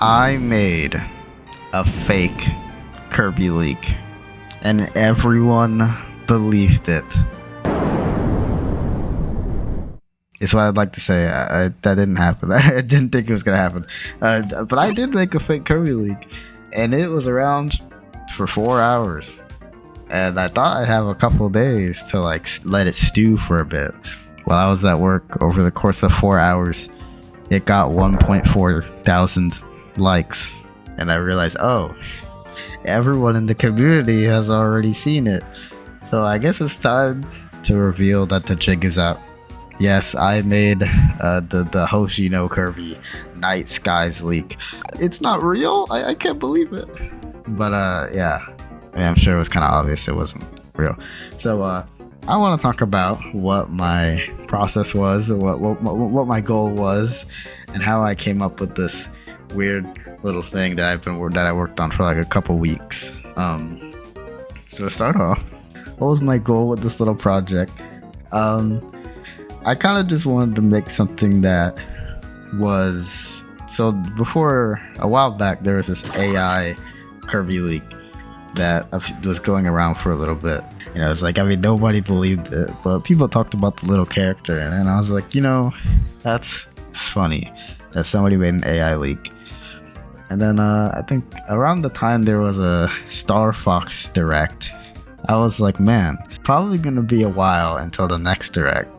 I made a fake Kirby leak, and everyone believed it. Is what I'd like to say. That didn't happen. I didn't think it was gonna happen, but I did make a fake Kirby leak, and it was around for 4 hours. And I thought I'd have a couple days to like let it stew for a bit. While I was at work, over the course of 4 hours, it got 1.4 thousand likes, and I realized, oh, everyone in the community has already seen it. So I guess it's time to reveal that the jig is up. Yes, I made the Hoshino Kirby Night Skies leak. It's not real. I can't believe it. But yeah, I'm sure it was kind of obvious it wasn't real. So I want to talk about what my process was, what my goal was, and how I came up with this weird little thing that I worked on for like a couple weeks. So to start off, what was my goal with this little project? I kind of just wanted to make something that was, so before, a while back, there was this AI Kirby leak that was going around for a little bit. You know, it's like, I mean, nobody believed it, but people talked about the little character, and I was like, you know, it's funny that somebody made an AI leak. And then I think around the time there was a Star Fox Direct, I was like, man, probably gonna be a while until the next Direct.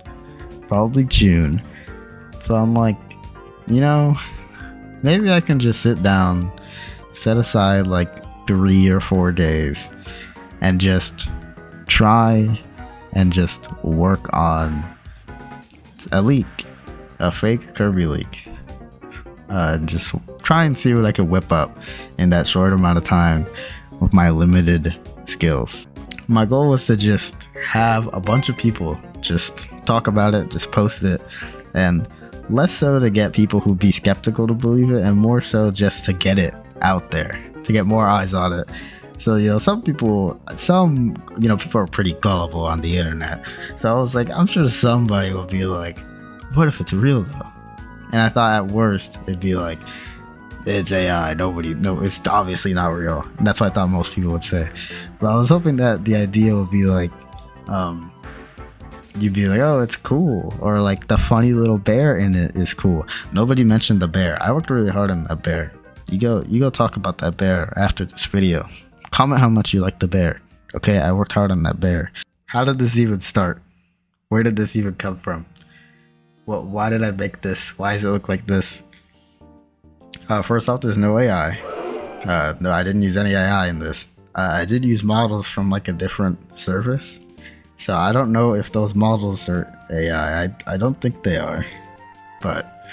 Probably June. So I'm like, you know, maybe I can just sit down, set aside like 3 or 4 days, and just try and just work on a leak, a fake Kirby leak. Just try and see what I can whip up in that short amount of time with my limited skills. My goal was to just have a bunch of people just talk about it, just post it, and less so to get people who'd be skeptical to believe it, and more so just to get it out there, to get more eyes on it. So, you know, some people are pretty gullible on the internet. So I was like, I'm sure somebody will be like, what if it's real though? And I thought at worst it'd be like, it's AI, it's obviously not real. And that's what I thought most people would say. But I was hoping that the idea would be like, you'd be like, oh, it's cool, or like the funny little bear in it is cool. Nobody mentioned the bear. I worked really hard on that bear. You go talk about that bear after this video. Comment how much you like the bear. Okay, I worked hard on that bear. How did this even start? Where did this even come from? Why did I make this? Why does it look like this? First off, there's no AI. No, I didn't use any AI in this. I did use models from like a different service. So I don't know if those models are AI. I don't think they are. But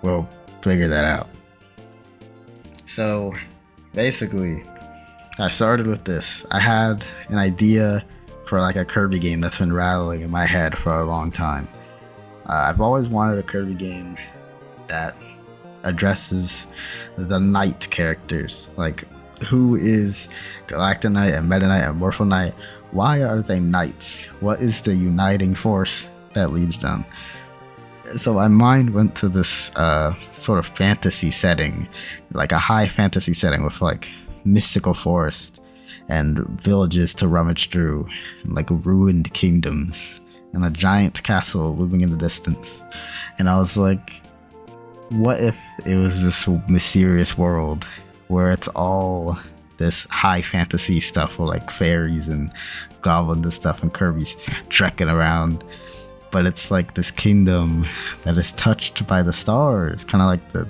we'll figure that out. So basically, I started with this. I had an idea for like a Kirby game that's been rattling in my head for a long time. I've always wanted a Kirby game that addresses the knight characters. Like, who is Galactonite and Meta Knight and Morpho Knight? Why are they knights? What is the uniting force that leads them? So my mind went to this sort of fantasy setting, like a high fantasy setting with like mystical forest and villages to rummage through, and like ruined kingdoms and a giant castle looming in the distance. And I was like, what if it was this mysterious world where it's all this high fantasy stuff with like fairies and goblins and stuff and Kirby's trekking around, but it's like this kingdom that is touched by the stars, kind of like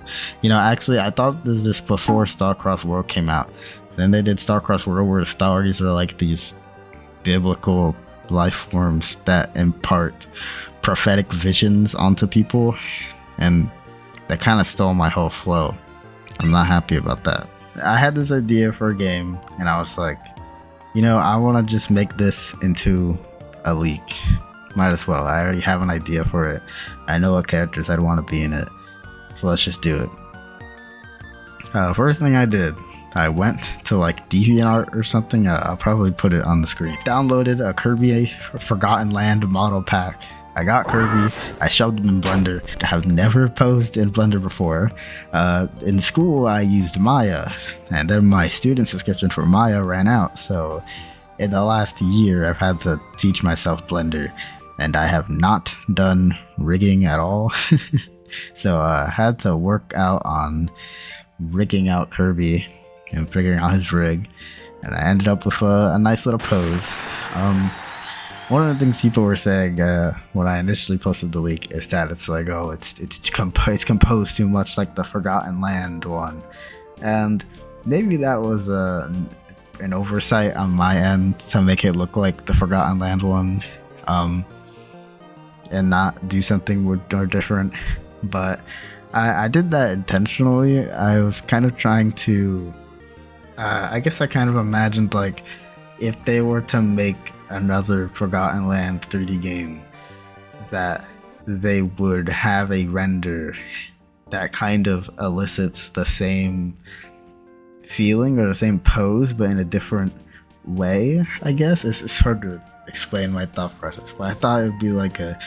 actually I thought this before Starcross World came out. Then they did Starcross World where the stars are like these biblical life forms that impart prophetic visions onto people, and that kind of stole my whole flow. I'm not happy about that. I had this idea for a game, and I was like, I want to just make this into a leak. Might as well. I already have an idea for it. I know what characters I'd want to be in it. So let's just do it. First thing I did, I went to like DeviantArt or something. I'll probably put it on the screen. Downloaded a Kirby Forgotten Land model pack. I got Kirby. I shoved him in Blender. I have never posed in Blender before. In school, I used Maya, and then my student subscription for Maya ran out. So, in the last year, I've had to teach myself Blender, and I have not done rigging at all. So, I had to work out on rigging out Kirby and figuring out his rig, and I ended up with a nice little pose. One of the things people were saying when I initially posted the leak is that it's like, oh, it's composed too much like the Forgotten Land one, and maybe that was an oversight on my end to make it look like the Forgotten Land one, and not do something more different. But I did that intentionally. I was kind of trying to, I guess I kind of imagined like if they were to make another Forgotten Land 3D game, that they would have a render that kind of elicits the same feeling or the same pose but in a different way. I guess it's hard to explain my thought process, but I thought it would be like a,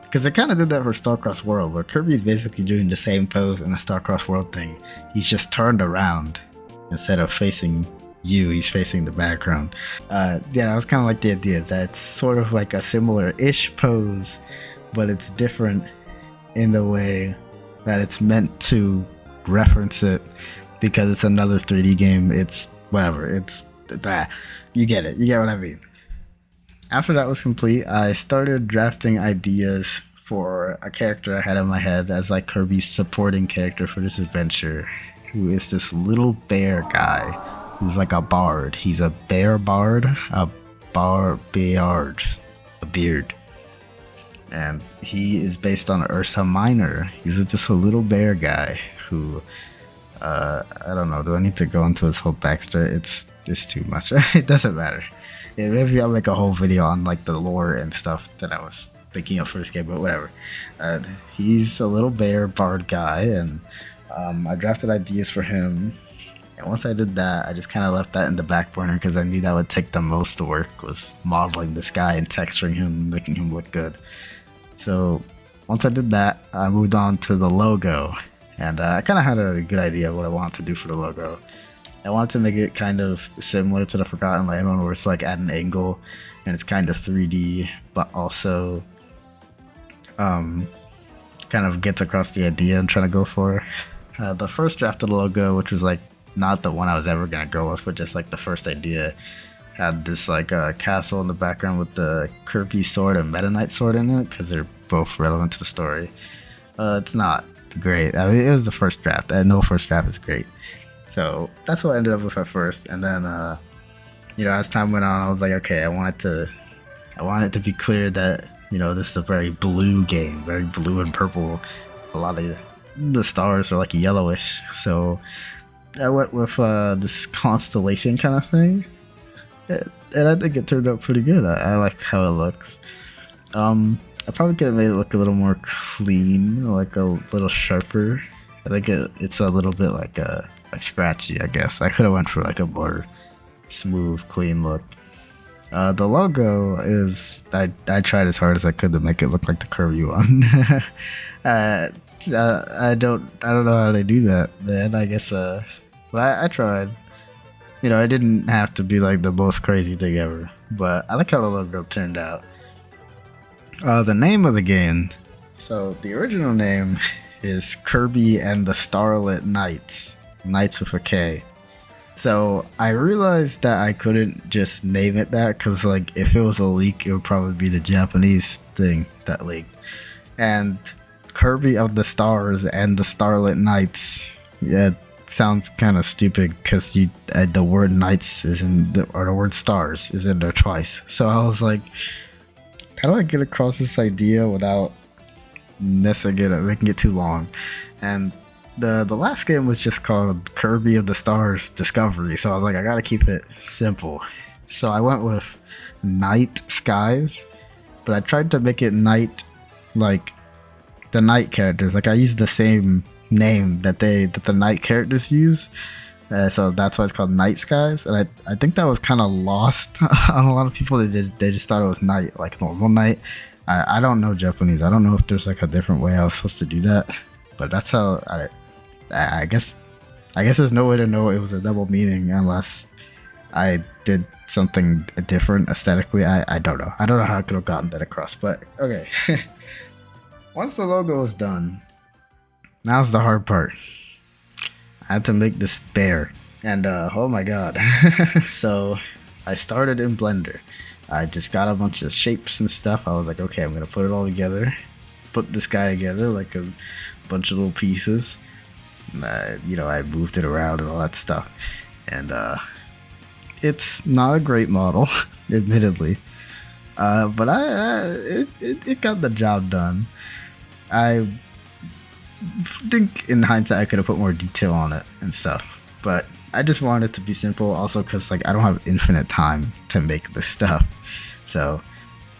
because I kind of did that for Starcross World, where Kirby is basically doing the same pose in the Starcross World thing. He's just turned around instead of facing you, he's facing the background. Yeah, that was kind of like the idea, is that it's sort of like a similar-ish pose, but it's different in the way that it's meant to reference it because it's another 3D game. It's whatever, it's that. You get it, you get what I mean. After that was complete, I started drafting ideas for a character I had in my head as like Kirby's supporting character for this adventure, who is this little bear guy who's like a bard. He's a bear bard, a beard. And he is based on Ursa Minor. He's just a little bear guy who, I don't know, do I need to go into his whole backstory? It's too much. It doesn't matter. Yeah, maybe I'll make a whole video on like the lore and stuff that I was thinking of for this game, but whatever. He's a little bear bard guy, and I drafted ideas for him. And once I did that, I just kind of left that in the back burner because I knew that would take the most work, was modeling this guy and texturing him and making him look good. So once I did that, I moved on to the logo, and I kind of had a good idea of what I wanted to do for the logo. I wanted to make it kind of similar to the Forgotten Land one, where it's like at an angle and it's kind of 3D, but also kind of gets across the idea I'm trying to go for. The first draft of the logo, which was like not the one I was ever gonna go with, but just like the first idea, had this like castle in the background with the Kirby sword and metaknight sword in it because they're both relevant to the story. It's not great. I mean, it was the first draft. No first draft is great. So that's what I ended up with at first, and then as time went on, I was like, okay, I want it to be clear that this is a very blue game, very blue and purple. A lot of the stars are like yellowish, so I went with this constellation kind of thing, and I think it turned out pretty good. I like how it looks. I probably could have made it look a little more clean, like a little sharper. I think it's a little bit like scratchy, I guess. I could have went for like a more smooth, clean look. The logo is, I tried as hard as I could to make it look like the Kirby one. I don't know how they do that, man. I guess but I tried. It didn't have to be like the most crazy thing ever, but I like how the logo turned out. The name of the game, so the original name is Kirby and the Starlit Knights. Knights with a K. So I realized that I couldn't just name it that, because like if it was a leak, it would probably be the Japanese thing that leaked. And Kirby of the Stars and the Starlit Knights, yeah, sounds kind of stupid because the word knights is or the word stars is in there twice. So I was like, how do I get across this idea without messing it up, making it too long? And the last game was just called Kirby of the Stars Discovery, so I was like, I gotta keep it simple. So I went with Night Skies, but I tried to make it night like the night characters. Like I used the same name that the night characters use, so that's why it's called Night Skies. And I think that was kind of lost on a lot of people. They just thought it was night, like normal night. I don't know Japanese. I don't know if there's like a different way I was supposed to do that, but that's how I guess there's no way to know it was a double meaning unless I did something different aesthetically. I don't know. I don't know how I could have gotten that across, but okay. Once the logo was done, now's the hard part. I had to make this bear, and oh my god. So I started in Blender. I just got a bunch of shapes and stuff. I was like, okay, I'm gonna put it all together, put this guy together like a bunch of little pieces. I moved it around and all that stuff, and it's not a great model, admittedly, but it got the job done. I think in hindsight I could have put more detail on it and stuff, but I just wanted it to be simple. Also, because like I don't have infinite time to make this stuff, so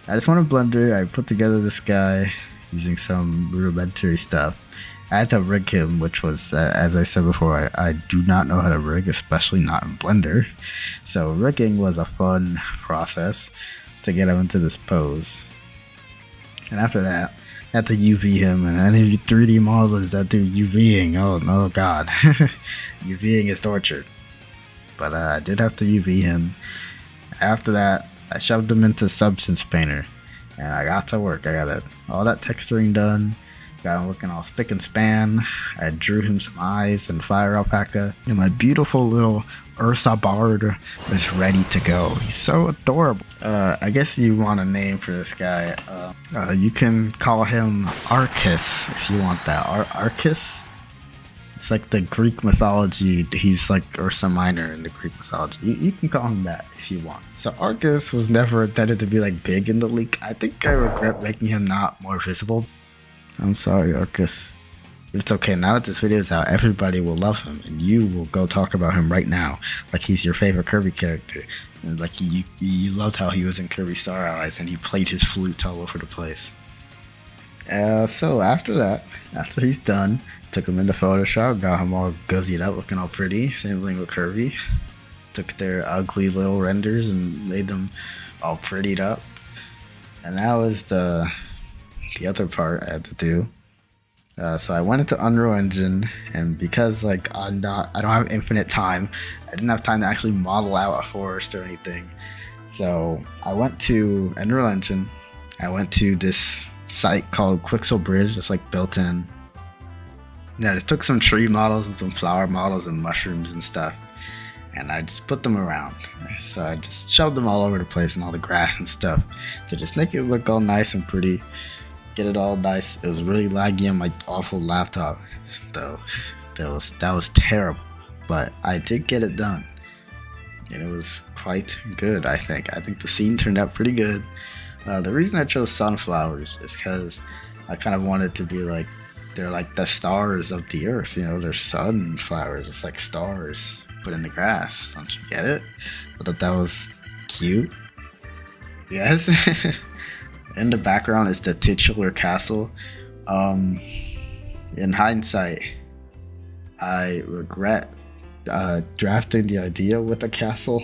I just wanted Blender. I put together this guy using some rudimentary stuff. I had to rig him, which was, as I said before, I do not know how to rig, especially not in Blender. So rigging was a fun process to get him into this pose. And after that, I had to UV him, and any 3D modelers that do UVing, oh no god, UVing is torture. But I did have to UV him. After that, I shoved him into Substance Painter, and I got to work. I got all that texturing done. Got him looking all spick and span. I drew him some eyes and fire alpaca. And my beautiful little Ursa Bard is ready to go. He's so adorable. I guess you want a name for this guy. You can call him Arcus if you want that. Arcus? It's like the Greek mythology. He's like Ursa Minor in the Greek mythology. You can call him that if you want. So Arcus was never intended to be like big in the leak. I think I regret making him not more visible. I'm sorry, Arcus. But it's okay. Now that this video is out, everybody will love him, and you will go talk about him right now, like he's your favorite Kirby character. And like you loved how he was in Kirby Star Allies, and he played his flute all over the place. So after that, after he's done, took him into Photoshop, got him all guzzied up, looking all pretty. Same thing with Kirby. Took their ugly little renders and made them all prettied up. And that was the other part I had to do. So I went into Unreal Engine, and because like I don't have infinite time, I didn't have time to actually model out a forest or anything. So I went to Unreal Engine. I went to this site called Quixel Bridge. It's like built in. Yeah, I just took some tree models and some flower models and mushrooms and stuff, and I just put them around. So I just shoved them all over the place and all the grass and stuff to just make it look all nice and pretty. Get it all nice. It was really laggy on my awful laptop, though. That was terrible, but I did get it done, and it was quite good. I think the scene turned out pretty good. The reason I chose sunflowers is because I kind of wanted to be like they're like the stars of the earth. You know, they're sunflowers. It's like stars put in the grass. Don't you get it? I thought that was cute. Yes. In the background is the titular castle. In hindsight, I regret drafting the idea with a castle,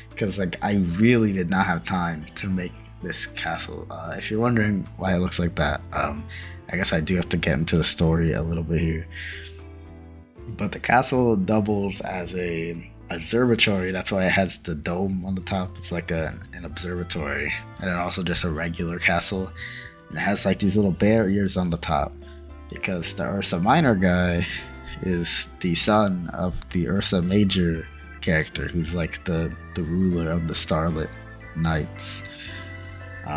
because like I really did not have time to make this castle. If you're wondering why it looks like that, I guess I do have to get into the story a little bit here. But the castle doubles as a observatory. That's why it has the dome on the top. It's like an observatory, and then also just a regular castle, and it has like these little barriers on the top, because the Ursa Minor guy is the son of the Ursa Major character, who's like the ruler of the Starlit Knights.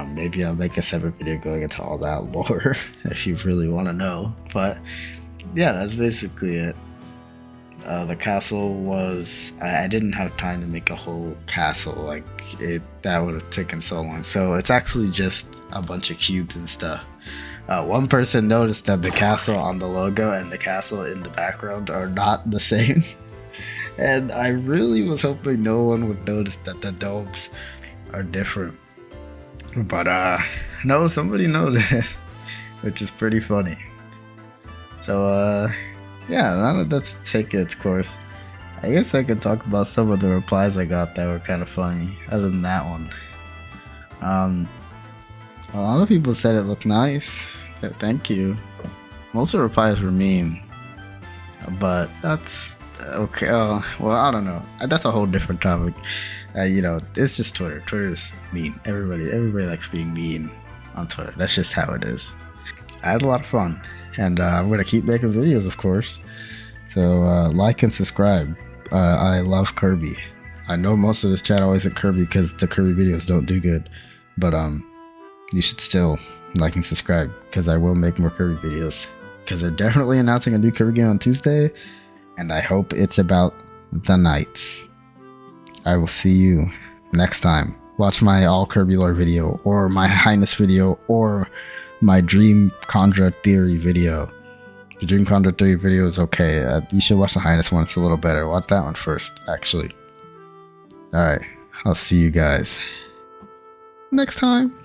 Maybe I'll make a separate video going into all that lore if you really want to know, but yeah, that's basically it. The castle was, I didn't have time to make a whole castle, like that would have taken so long, so it's actually just a bunch of cubes and stuff. One person noticed that the castle on the logo and the castle in the background are not the same, and I really was hoping no one would notice that the domes are different, but no, somebody noticed, which is pretty funny. So yeah, now that that's taken its course, I guess I could talk about some of the replies I got that were kind of funny, other than that one. A lot of people said it looked nice. Thank you. Most of the replies were mean, but that's okay. Well, I don't know. That's a whole different topic. It's just Twitter. Twitter's mean. Everybody likes being mean on Twitter. That's just how it is. I had a lot of fun, and I'm gonna keep making videos, of course. So like and subscribe. I love Kirby. I know most of this channel isn't Kirby because the Kirby videos don't do good, but you should still like and subscribe because I will make more Kirby videos. Because they're definitely announcing a new Kirby game on Tuesday, and I hope it's about the knights. I will see you next time. Watch my all Kirby lore video, or my Highness video, or my Dream Conjure Theory video. The Dream Conjure Theory video is okay. You should watch the Highness one. It's a little better. Watch that one first, actually. Alright. I'll see you guys next time.